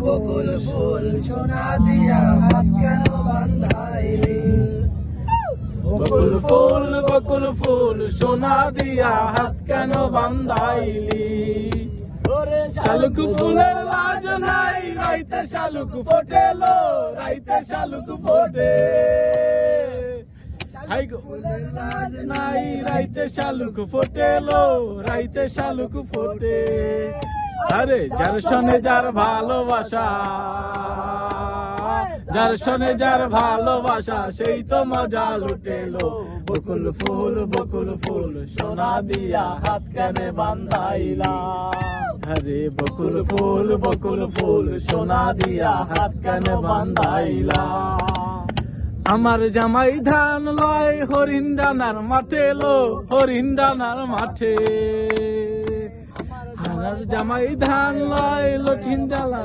বকুল ফুল সোনা দিয়া হাত কেন বান্ধাইলি? বকুল ফুল সোনা দিয়া হাত কেন বান্ধাইলি? শালুক ফুলের লাজ নাই রাইতে শালুক ফোটেলো, রাইতে শালুক ফোটে। হাই গো ফুলের লাজ নাই রাইতে শালুক ফোটেলো, রাইতে শালুক ফোটে। আরে যার শোনে যার ভালোবাসা, যার শোনে যার ভালোবাসা সেই তো মজা লুটেলো। বকুল ফুল সোনা দিয়া হাত কেন বান্ধাইলা? আরে বকুল ফুল সোনা দিয়া হাত কেন বান্ধাইলা? আমার জামাই ধান লয় হরিণ ডানার মাঠে লো, হরিণ ডানার মাঠে। আমার জামাই ধান লয় লঠিন ডালা